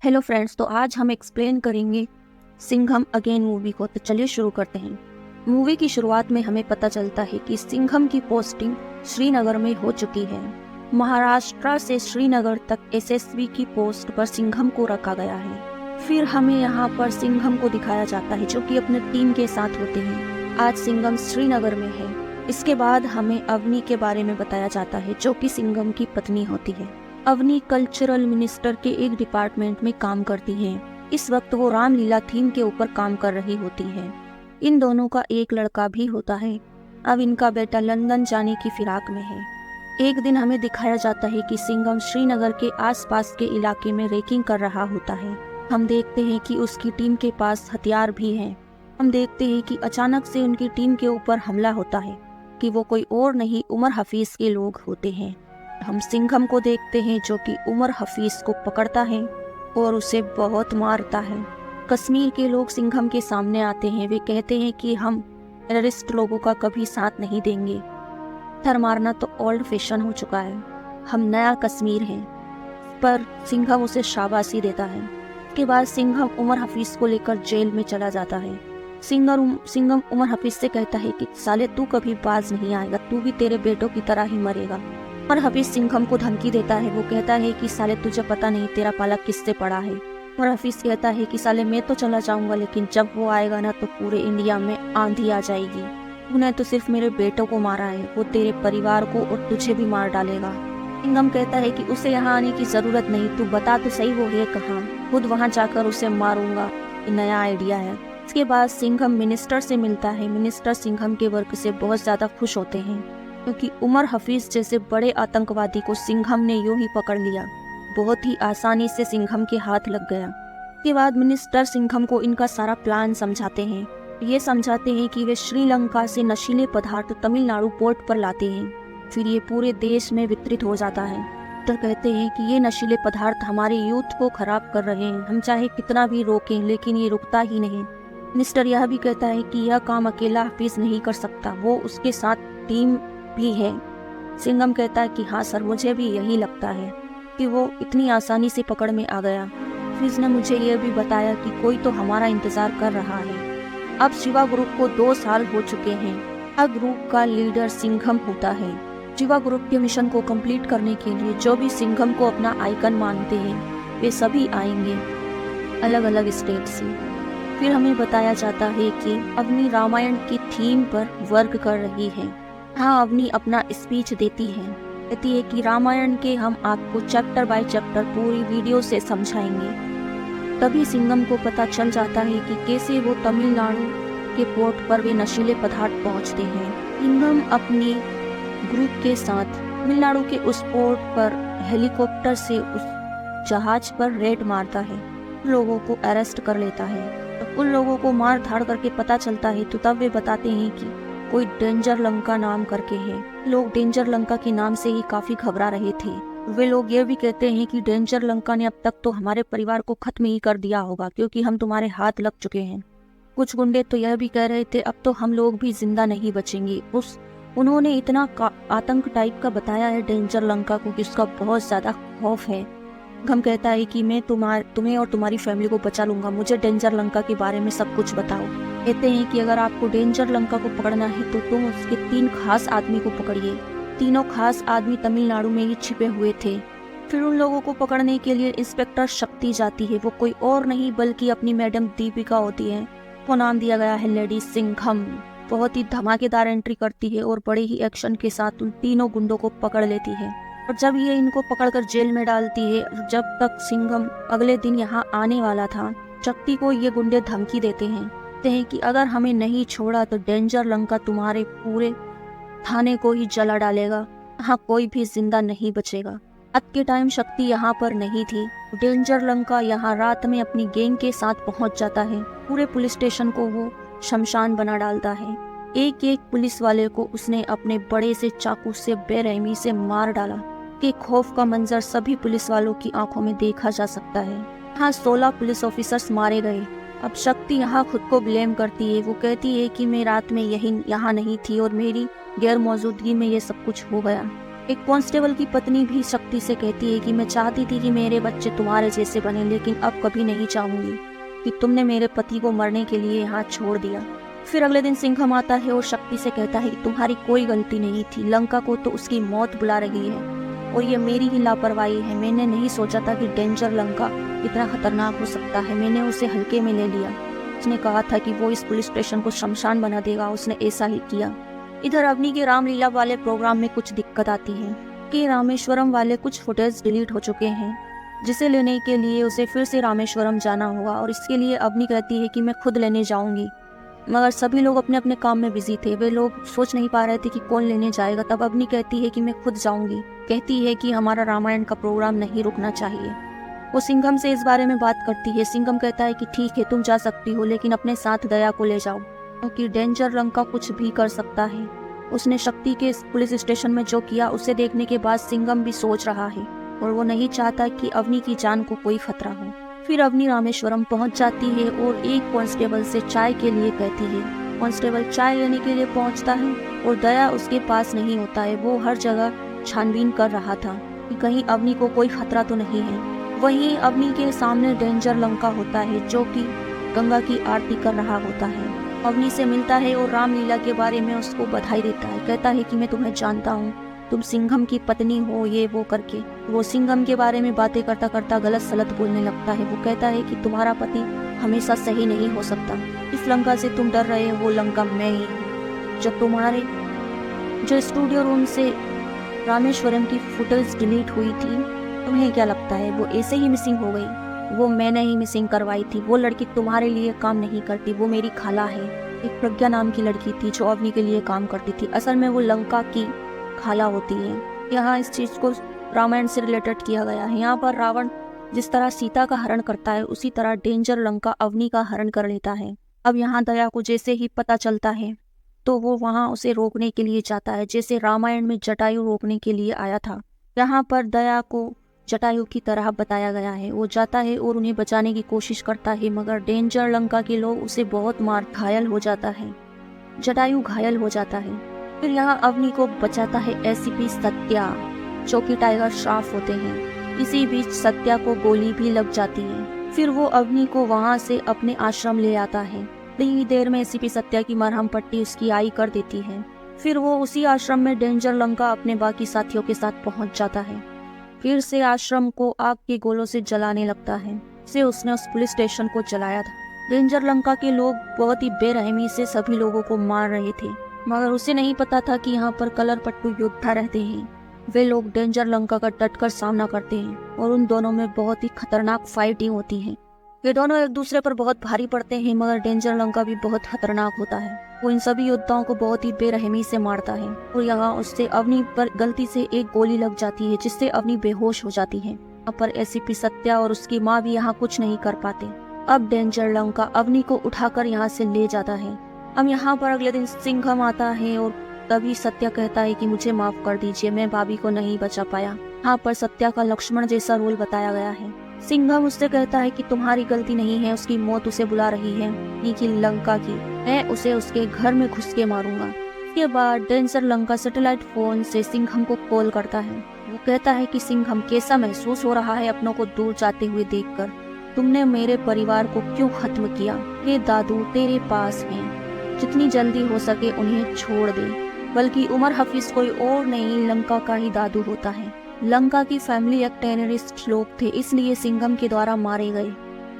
Hello friends, तो आज हम एक्सप्लेन करेंगे सिंघम अगेन मूवी को। तो चलिए शुरू करते हैं। मूवी की शुरुआत में हमें पता चलता है कि सिंघम की पोस्टिंग श्रीनगर में हो चुकी है। महाराष्ट्र से श्रीनगर तक एसएसबी की पोस्ट पर सिंघम को रखा गया है। फिर हमें यहाँ पर सिंघम को दिखाया जाता है जो कि अपने टीम के साथ होते हैं। आज सिंघम श्रीनगर में है। इसके बाद हमें अवनी के बारे में बताया जाता है जो कि सिंघम की पत्नी होती है। अवनी कल्चरल मिनिस्टर के एक डिपार्टमेंट में काम करती है। इस वक्त वो रामलीला थीम के ऊपर काम कर रही होती है। इन दोनों का एक लड़का भी होता है। अब इनका बेटा लंदन जाने की फिराक में है। एक दिन हमें दिखाया जाता है कि सिंघम श्रीनगर के आसपास के इलाके में रेकिंग कर रहा होता है। हम देखते हैं कि उसकी टीम के पास हथियार भी हैं। हम देखते हैं कि अचानक से उनकी टीम के ऊपर हमला होता है कि वो कोई और नहीं उमर हफीज के लोग होते हैं। हम सिंघम को देखते हैं जो कि उमर हफीज को पकड़ता है और उसे बहुत मारता है। कश्मीर के लोग सिंघम के सामने आते हैं। वे कहते हैं कि हम टेररिस्ट लोगों का कभी साथ नहीं देंगे। पत्थर मारना तो ओल्ड फैशन हो चुका है, हम नया कश्मीर हैं। पर सिंघम उसे शाबाशी देता है। इसके बाद सिंघम उमर हफीज को लेकर जेल में चला जाता है। सिंघम उमर हफीज से कहता है कि साले तू कभी बाज नहीं आएगा, तू भी तेरे बेटों की तरह ही मरेगा। और हफीज सिंघम को धमकी देता है। वो कहता है कि साले तुझे पता नहीं तेरा पाला किससे पड़ा है। और हफीज कहता है कि साले मैं तो चला जाऊंगा, लेकिन जब वो आएगा ना तो पूरे इंडिया में आंधी आ जाएगी। तूने तो सिर्फ मेरे बेटों को मारा है, वो तेरे परिवार को और तुझे भी मार डालेगा। सिंघम कहता है कि उसे यहाँ आने की जरूरत नहीं, तू बता तो सही वो है कहाँ, खुद वहाँ जाकर उसे मारूंगा। ये नया आइडिया है। इसके बाद सिंघम मिनिस्टर से मिलता है। मिनिस्टर सिंघम के वर्क से बहुत ज्यादा खुश होते हैं क्योंकि उमर हफीज जैसे बड़े आतंकवादी को सिंघम ने यूं ही पकड़ लिया। बहुत ही आसानी से सिंघम के हाथ लग गया। इसके बाद मिनिस्टर सिंघम को इनका सारा प्लान समझाते हैं। ये समझाते हैं कि वे श्रीलंका से नशीले पदार्थ तमिलनाडु पोर्ट पर लाते हैं। फिर ये पूरे देश में वितरित हो जाता है। तो कहते हैं कि ये नशीले पदार्थ हमारे यूथ को खराब कर रहे हैं, हम चाहे कितना भी रोकें लेकिन ये रुकता ही नहीं। मिनिस्टर यह भी कहता है कि यह काम अकेला हफीज नहीं कर सकता, वो उसके साथ टीम भी है। सिंघम कहता है कि हाँ सर, मुझे भी यही लगता है कि वो इतनी आसानी से पकड़ में आ गया। हफीज ने मुझे यह भी बताया कि कोई तो हमारा इंतजार कर रहा है। अब शिवा ग्रुप को 2 साल हो चुके हैं। अब ग्रुप का लीडर सिंघम होता है। शिवा ग्रुप के मिशन को कंप्लीट करने के लिए जो भी सिंघम को अपना आइकन मानते हैं वे सभी आएंगे अलग अलग स्टेट से। फिर हमें बताया जाता है कि अवनी रामायण की थीम पर वर्क कर रही है। हाँ, अवनी अपना स्पीच देती है, कहती है कि रामायण के हम आपको चैप्टर बाय चैप्टर पूरी वीडियो से समझाएंगे। तभी सिंघम को पता चल जाता है कि कैसे वो तमिलनाडु के पोर्ट पर वे नशीले पदार्थ पहुंचते हैं। सिंघम अपनी ग्रुप के साथ तमिलनाडु के उस पोर्ट पर हेलीकॉप्टर से उस जहाज पर रेड मारता है, लोगों को अरेस्ट कर लेता है। तो उन लोगों को मार धाड़ करके पता चलता है तो तब वे बताते हैं कि कोई डेंजर लंका नाम करके है। लोग डेंजर लंका के नाम से ही काफी घबरा रहे थे। वे लोग ये भी कहते हैं कि डेंजर लंका ने अब तक तो हमारे परिवार को खत्म ही कर दिया होगा क्योंकि हम तुम्हारे हाथ लग चुके हैं। कुछ गुंडे तो यह भी कह रहे थे अब तो हम लोग भी जिंदा नहीं बचेंगे। उन्होंने इतना आतंक टाइप का बताया है डेंजर लंका को कि उसका बहुत ज्यादा खौफ है। हम कहता है कि मैं तुम्हें और तुम्हारी फैमिली को बचा लूंगा, मुझे डेंजर लंका के बारे में सब कुछ बताओ। कहते हैं कि अगर आपको डेंजर लंका को पकड़ना है तो तुम उसके 3 खास आदमी को पकड़िए। तीनों खास आदमी तमिलनाडु में ही छिपे हुए थे। फिर उन लोगों को पकड़ने के लिए इंस्पेक्टर शक्ति जाती है। वो कोई और नहीं बल्कि अपनी मैडम दीपिका होती है। वो नाम दिया गया है लेडी सिंघम। बहुत ही धमाकेदार एंट्री करती है और बड़े ही एक्शन के साथ उन तीनों गुंडों को पकड़ लेती है। और जब ये इनको पकड़कर जेल में डालती है, जब तक सिंघम अगले दिन यहाँ आने वाला था, शक्ति को ये गुंडे धमकी देते हैं कि अगर हमें नहीं छोड़ा तो डेंजर लंका तुम्हारे पूरे थाने को ही जला डालेगा, यहाँ कोई भी जिंदा नहीं बचेगा। आज के टाइम शक्ति यहाँ पर नहीं थी। डेंजर लंका यहाँ रात में अपनी गैंग के साथ पहुँच जाता है। पूरे पुलिस स्टेशन को वो शमशान बना डालता है। एक एक पुलिस वाले को उसने अपने बड़े से चाकू से बेरहमी से मार डाला। के खौफ का मंजर सभी पुलिस वालों की आंखों में देखा जा सकता है। यहाँ 16 पुलिस ऑफिसर्स मारे गए। अब शक्ति यहाँ खुद को ब्लेम करती है। वो कहती है कि मैं रात में यहाँ नहीं थी और मेरी गैर मौजूदगी में ये सब कुछ हो गया। एक कांस्टेबल की पत्नी भी शक्ति से कहती है कि मैं चाहती थी कि मेरे बच्चे तुम्हारे जैसे बने, लेकिन अब कभी नहीं चाहूंगी कि तुमने मेरे पति को मरने के लिए हाथ छोड़ दिया। फिर अगले दिन सिंघम आता है और शक्ति से कहता है कि तुम्हारी कोई गलती नहीं थी, लंका को तो उसकी मौत बुला रही है और ये मेरी ही लापरवाही है। मैंने नहीं सोचा था कि डेंजर लंका इतना खतरनाक हो सकता है, मैंने उसे हल्के में ले लिया। उसने कहा था कि वो इस पुलिस स्टेशन को शमशान बना देगा, उसने ऐसा ही किया। इधर अवनी के रामलीला वाले प्रोग्राम में कुछ दिक्कत आती है कि रामेश्वरम वाले कुछ फुटेज डिलीट हो चुके हैं, जिसे लेने के लिए उसे फिर से रामेश्वरम जाना होगा और इसके लिए अवनी कहती है कि मैं खुद लेने जाऊंगी। मगर सभी लोग अपने अपने काम में बिजी थे, वे लोग सोच नहीं पा रहे थे कि कौन लेने जाएगा। तब अवनी कहती है कि मैं खुद जाऊंगी, कहती है कि हमारा रामायण का प्रोग्राम नहीं रुकना चाहिए। वो सिंघम से इस बारे में बात करती है। सिंघम कहता है कि ठीक है तुम जा सकती हो, लेकिन अपने साथ दया को ले जाओ, क्योंकि डेंजर लंका कुछ भी कर सकता है। उसने शक्ति के पुलिस स्टेशन में जो किया उसे देखने के बाद सिंघम भी सोच रहा है और वो नहीं चाहता कि अवनी की जान को कोई खतरा हो। फिर अवनी रामेश्वरम पहुंच जाती है और एक कांस्टेबल से चाय के लिए कहती है। कांस्टेबल चाय लेने के लिए पहुंचता है और दया उसके पास नहीं होता है। वो हर जगह छानबीन कर रहा था कि कहीं अवनी को कोई खतरा तो नहीं है। वहीं अवनी के सामने डेंजर लंका होता है, जो कि गंगा की आरती कर रहा होता है। अवनी से मिलता है और रामलीला के बारे में उसको बधाई देता है। कहता है कि मैं तुम्हें जानता हूँ, तुम सिंघम की पत्नी हो, ये वो करके वो सिंघम के बारे में बातें करता करता गलत सलत बोलने लगता है। वो कहता है कि तुम्हारा पति हमेशा सही नहीं हो सकता, इस लंका से तुम डर रहे हो, वो लंका मैं ही हूँ। जब तुम्हारे जो स्टूडियो रूम से रामेश्वरम की फुटेज डिलीट हुई थी, तुम्हें क्या लगता है वो ऐसे ही मिसिंग हो गई? वो मैंने ही मिसिंग करवाई थी। वो लड़की तुम्हारे लिए काम नहीं करती, वो मेरी खाला है। एक प्रज्ञा नाम की लड़की थी जो अवनी के लिए काम करती थी। असल में वो लंका की खाला होती है। यहाँ इस चीज को रामायण से रिलेटेड किया गया है। यहाँ पर रावण जिस तरह सीता का हरण करता है, उसी तरह डेंजर लंका अवनी का हरण कर लेता है। अब यहाँ दया को जैसे ही पता चलता है तो वो वहाँ उसे रोकने के लिए जाता है, जैसे रामायण में जटायु रोकने के लिए आया था। यहाँ पर दया को जटायु की तरह बताया गया है। वो जाता है और उन्हें बचाने की कोशिश करता है, मगर डेंजर लंका के लोग उसे बहुत मार घायल हो जाता है। जटायु घायल हो जाता है। फिर यहाँ अवनी को बचाता है एसीपी सत्या, जो कि टाइगर श्रॉफ होते हैं। इसी बीच सत्या को गोली भी लग जाती है। फिर वो अवनी को वहाँ से अपने आश्रम ले आता है। थोड़ी देर में एसीपी सत्या की मरहम पट्टी उसकी आई कर देती है। फिर वो उसी आश्रम में डेंजर लंका अपने बाकी साथियों के साथ पहुंच जाता है। फिर से आश्रम को आग के गोलों से जलाने लगता है, से उसने उस पुलिस स्टेशन को जलाया था। डेंजर लंका के लोग बहुत ही बेरहमी से सभी लोगों को मार रहे थे, मगर उसे नहीं पता था कि यहाँ पर कलर पट्टू योद्धा रहते हैं। वे लोग डेंजर लंका का डटकर सामना करते हैं और उन दोनों में बहुत ही खतरनाक फाइटिंग होती है। वे दोनों एक दूसरे पर बहुत भारी पड़ते हैं, मगर डेंजर लंका भी बहुत खतरनाक होता है। वो इन सभी योद्धाओं को बहुत ही बेरहमी से मारता है और यहाँ उससे अवनी पर गलती से एक गोली लग जाती है, जिससे अवनी बेहोश हो जाती है। यहाँ पर एसीपी सत्या और उसकी माँ भी यहाँ कुछ नहीं कर पाते। अब डेंजर लंका अवनी को उठाकर यहाँ से ले जाता है। अब यहाँ पर अगले दिन सिंघम आता है और तभी सत्या कहता है कि मुझे माफ कर दीजिए, मैं भाभी को नहीं बचा पाया। यहाँ पर सत्या का लक्ष्मण जैसा रोल बताया गया है। सिंघम उससे कहता है कि तुम्हारी गलती नहीं है, उसकी मौत उसे बुला रही है, कि लंका की। मैं उसे उसके घर में घुस के मारूंगा। इसके बाद डेंजर लंका सैटेलाइट फोन से सिंघम को कॉल करता है। वो कहता है कि सिंघम, कैसा महसूस हो रहा है अपनों को दूर जाते हुए देखकर? तुमने मेरे परिवार को क्यों खत्म किया? ये दादू तेरे पास हैं, जितनी जल्दी हो सके उन्हें छोड़ दे। बल्कि उमर हफीज कोई और नहीं, लंका का ही दादू होता है। लंका की फैमिली एक टेररिस्ट लोग थे, इसलिए सिंघम के द्वारा मारे गए।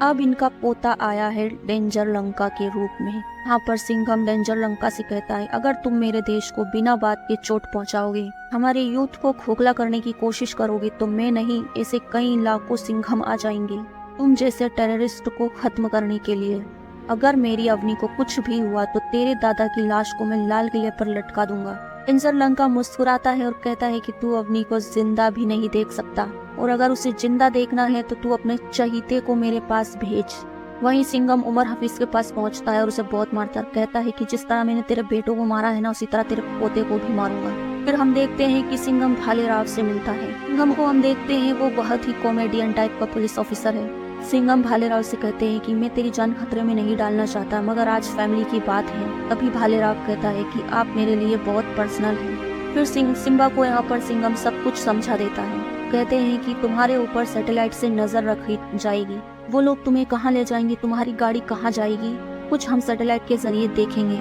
अब इनका पोता आया है डेंजर लंका के रूप में। यहाँ पर सिंघम डेंजर लंका से कहता है, अगर तुम मेरे देश को बिना बात के चोट पहुँचाओगे, हमारे यूथ को खोखला करने की कोशिश करोगे, तो मैं नहीं ऐसे कई लाखों सिंघम आ जाएंगे तुम जैसे टेररिस्ट को खत्म करने के लिए। अगर मेरी अवनी को कुछ भी हुआ तो तेरे दादा की लाश को मैं लाल किले पर लटका दूंगा। डेंजर लंका मुस्कुराता है और कहता है कि तू अवनी को जिंदा भी नहीं देख सकता, और अगर उसे जिंदा देखना है तो तू अपने चहीते को मेरे पास भेज। वहीं सिंघम उमर हफीज के पास पहुंचता है और उसे बहुत मारता कहता है कि जिस तरह मैंने तेरे बेटों को मारा है ना, उसी तरह तेरे पोते को भी मारूंगा। फिर हम देखते हैं कि सिंघम भालेराव से मिलता है। सिंघम को हम देखते हैं वो बहुत ही कॉमेडियन टाइप का पुलिस ऑफिसर है। सिंघम भालेराव से कहते हैं कि मैं तेरी जान खतरे में नहीं डालना चाहता, मगर आज फैमिली की बात है। तभी भालेराव कहता है कि आप मेरे लिए बहुत पर्सनल हैं। फिर सिम्बा को यहाँ पर सिंघम सब कुछ समझा देता है। कहते हैं कि तुम्हारे ऊपर सैटेलाइट से नजर रखी जाएगी, वो लोग तुम्हें कहाँ ले जाएंगे, तुम्हारी गाड़ी कहाँ जाएगी, कुछ हम सैटेलाइट के जरिए देखेंगे,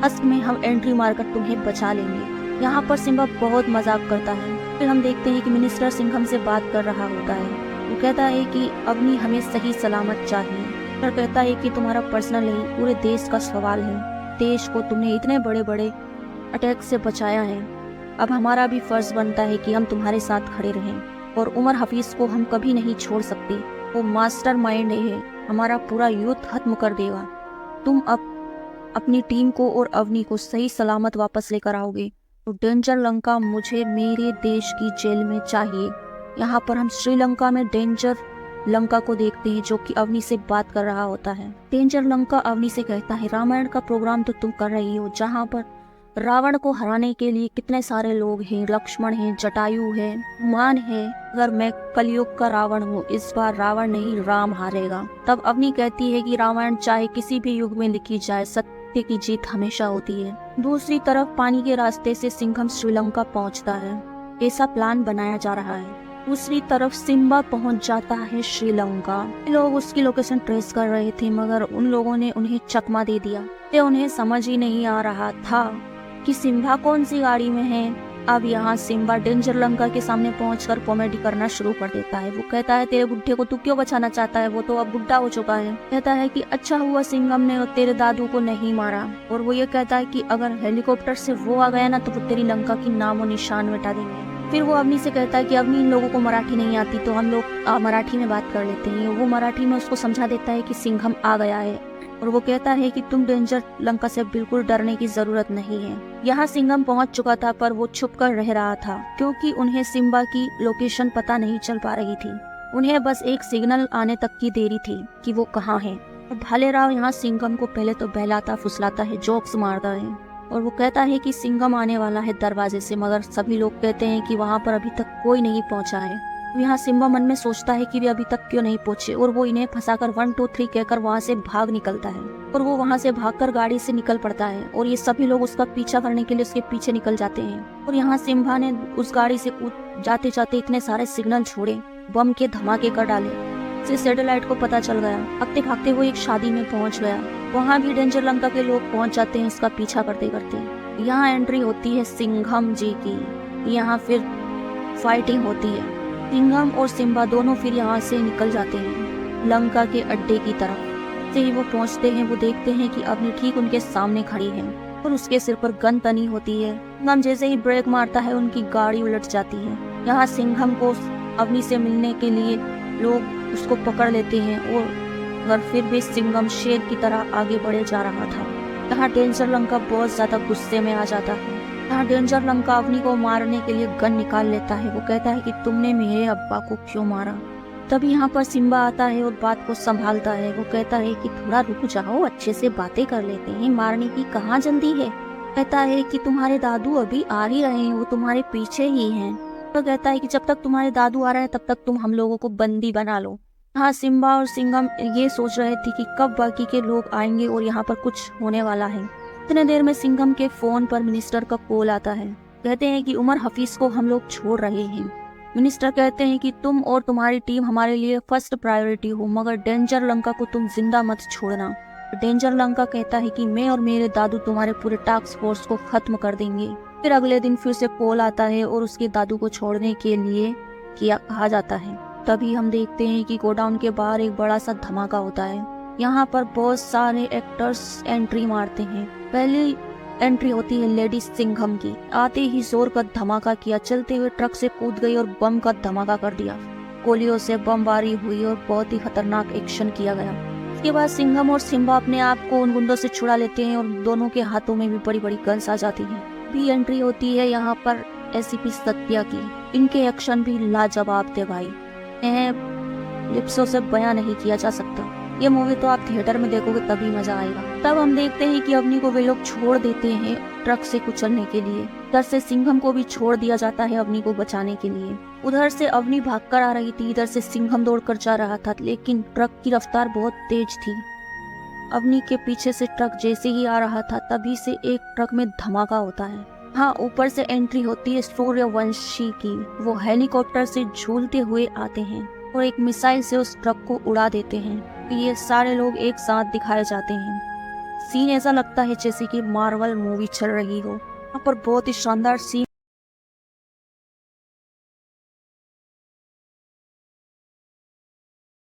अंत में हम एंट्री मारकर तुम्हें बचा लेंगे। यहाँ पर सिम्बा बहुत मजाक करता है। फिर हम देखते हैं कि मिनिस्टर सिंघम से बात कर रहा होता है। वो कहता है कि अवनी हमें सही सलामत चाहिए। फिर कहता है कि तुम्हारा पर्सनल नहीं, पूरे देश का सवाल है। देश को तुमने इतने बड़े बड़े अटैक से बचाया है, अब हमारा भी फर्ज बनता है कि हम तुम्हारे साथ खड़े रहें। और उमर हफीज को हम कभी नहीं छोड़ सकते, वो मास्टर माइंड है, हमारा पूरा युद्ध खत्म कर देगा। तुम अब अपनी टीम को और अवनी को सही सलामत वापस लेकर आओगे तो डेंजर लंका मुझे मेरे देश की जेल में चाहिए। यहाँ पर हम श्रीलंका में डेंजर लंका को देखते हैं जो कि अवनी से बात कर रहा होता है। डेंजर लंका अवनी से कहता है, रामायण का प्रोग्राम तो तुम कर रही हो, जहाँ पर रावण को हराने के लिए कितने सारे लोग हैं, लक्ष्मण है, जटायु है, हनुमान है। अगर मैं कलयुग का रावण हूँ, इस बार रावण नहीं राम हारेगा। तब अवनी कहती है कि रामायण चाहे किसी भी युग में लिखी जाए, सत्य की जीत हमेशा होती है। दूसरी तरफ पानी के रास्ते से सिंघम श्रीलंका पहुँचता है, ऐसा प्लान बनाया जा रहा है। दूसरी तरफ सिम्बा पहुंच जाता है श्रीलंका। लोग उसकी लोकेशन ट्रेस कर रहे थे, मगर उन लोगों ने उन्हें चकमा दे दिया। तो उन्हें समझ ही नहीं आ रहा था कि सिम्बा कौन सी गाड़ी में है। अब यहाँ सिम्बा डेंजर लंका के सामने पहुंचकर कॉमेडी करना शुरू कर देता है। वो कहता है, तेरे बुढ़े को तू क्यों बचाना चाहता है, वो तो अब बुढ़ा हो चुका है। कहता है कि अच्छा हुआ सिंघम ने तेरे दादू को नहीं मारा। और वो ये कहता है कि अगर हेलीकॉप्टर से वो आ गया ना तो वो तेरी लंका की नामो निशान मिटा देंगे। फिर वो अवनी से कहता है कि अवनी, इन लोगों को मराठी नहीं आती तो हम लोग मराठी में बात कर लेते हैं। वो मराठी में उसको समझा देता है कि सिंघम आ गया है। और वो कहता है कि तुम डेंजर लंका से बिल्कुल डरने की जरूरत नहीं है। यहाँ सिंघम पहुंच चुका था, पर वो छुप कर रह रहा था क्योंकि उन्हें सिम्बा की लोकेशन पता नहीं चल पा रही थी। उन्हें बस एक सिग्नल आने तक की देरी थी कि वो कहाँ है। और भालेराव यहाँ सिंघम को पहले तो बहलाता फुसलाता है, जोक्स मारता है और वो कहता है कि सिंघम आने वाला है दरवाजे से, मगर सभी लोग कहते हैं कि वहाँ पर अभी तक कोई नहीं पहुँचा है। यहाँ सिम्बा मन में सोचता है कि वे अभी तक क्यों नहीं पहुंचे और वो इन्हें फंसाकर 1 2 3 कहकर वहाँ से भाग निकलता है। और वो वहाँ से भागकर गाड़ी से निकल पड़ता है और ये सभी लोग उसका पीछा करने के लिए उसके पीछे निकल जाते हैं। और यहाँ सिम्बा ने उस गाड़ी से कूद जाते जाते इतने सारे सिग्नल छोड़े, बम के धमाके कर डाले, से सैटेलाइट को पता चल गया। भागते भागते वो एक शादी में पहुंच गया। वहाँ भी डेंजर लंका के लोग पहुंच जाते हैं उसका पीछा करते करते। यहाँ एंट्री होती है सिंघम जी की। यहाँ फिर फाइटिंग होती है। सिंघम और सिम्बा दोनों फिर यहाँ से निकल जाते हैं लंका के अड्डे की तरफ। से ही वो पहुँचते हैं, वो देखते हैं कि अवनी ठीक उनके सामने खड़ी है और उसके सिर पर गन तनी होती है। सिंघम जैसे ही ब्रेक मारता है उनकी गाड़ी उलट जाती है। यहाँ सिंघम को अवनी से मिलने के लिए लोग उसको पकड़ लेते हैं और अगर फिर भी सिंघम शेर की तरह आगे बढ़े जा रहा था। यहाँ डेंजर लंका बहुत ज्यादा गुस्से में आ जाता है। यहाँ डेंजर लंका अवनी को मारने के लिए गन निकाल लेता है। वो कहता है कि तुमने मेरे अब्बा को क्यों मारा। तभी यहाँ पर सिम्बा आता है और बात को संभालता है। वो कहता है कि थोड़ा रुक जाओ, अच्छे से बातें कर लेते हैं, मारने की कहाँ जल्दी है। कहता है कि तुम्हारे दादू अभी आ ही रहे हैं, वो तुम्हारे पीछे ही हैं। तो कहता है कि जब तक तुम्हारे दादू आ रहे हैं तब तक तुम हम लोगों को बंदी बना लो। हाँ, सिम्बा और सिंघम ये सोच रहे थे कि कब बाकी के लोग आएंगे और यहाँ पर कुछ होने वाला है। इतने देर में सिंघम के फोन पर मिनिस्टर का कॉल आता है। कहते हैं कि उमर हफीज को हम लोग छोड़ रहे हैं। मिनिस्टर कहते हैं कि तुम और तुम्हारी टीम हमारे लिए फर्स्ट प्रायोरिटी हो, मगर डेंजर लंका को तुम जिंदा मत छोड़ना। डेंजर लंका कहता है कि मैं और मेरे दादू तुम्हारे पूरे टास्क फोर्स को खत्म कर देंगे। फिर अगले दिन फिर से कॉल आता है और उसके दादू को छोड़ने के लिए कहा जाता है। तभी हम देखते हैं कि गोडाउन के बाहर एक बड़ा सा धमाका होता है। यहाँ पर बहुत सारे एक्टर्स एंट्री मारते हैं। पहली एंट्री होती है लेडी सिंघम की। आते ही जोर का धमाका किया, चलते हुए ट्रक से कूद गई और बम का धमाका कर दिया। गोलियों से बमबारी हुई और बहुत ही खतरनाक एक्शन किया गया। इसके बाद सिंघम और सिम्बा अपने आप को उन गुंडों से छुड़ा लेते हैं और दोनों के हाथों में भी बड़ी बड़ी गन्स आ जाती हैं। भी एंट्री होती है यहाँ पर एसीपी सत्या की। इनके एक्शन भी लाजवाब थे भाई, लिप्सों से बयां नहीं किया जा सकता। ये मूवी तो आप थिएटर में देखोगे तभी मजा आएगा। तब हम देखते हैं कि अवनी को वे लोग छोड़ देते हैं ट्रक से कुचलने के लिए। इधर से सिंघम को भी छोड़ दिया जाता है अवनी को बचाने के लिए। उधर से अवनी भागकर आ रही थी, इधर से सिंघम दौड़कर जा रहा था, लेकिन ट्रक की रफ्तार बहुत तेज थी। अवनी के पीछे से ट्रक जैसे ही आ रहा था तभी से एक ट्रक में धमाका होता है। हाँ, ऊपर से एंट्री होती है सूर्यवंशी की। वो हेलीकॉप्टर से झूलते हुए आते हैं और एक मिसाइल से उस ट्रक को उड़ा देते हैं। ये सारे लोग एक साथ दिखाए जाते हैं। सीन ऐसा लगता है जैसे कि मार्वल मूवी चल रही हो। यहाँ पर बहुत ही शानदार सीन